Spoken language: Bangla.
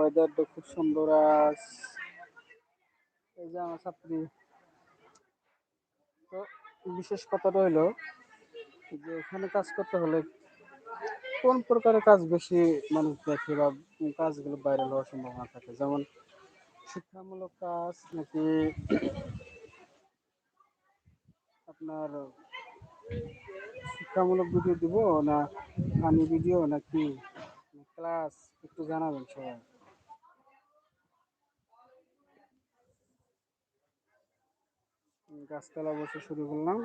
ওয়েদারটা খুব সুন্দর। আজ এই যে আমার ছাত্রী, তো বিশেষ কথাটা হইলো যে এখানে কাজ করতে হলে কোন প্রকারের কাজ বেশি মানুষ দেখে বা কাজগুলো ভাইরাল হওয়ার সম্ভাবনা থাকে, যেমন শিক্ষামূলক কাজ নাকি আপনার শিক্ষামূলক ভিডিও দিব, না ফানি ভিডিও, নাকি ক্লাস, একটু জানাবেন সবাই। গাছতলা বসে শুরু করলাম।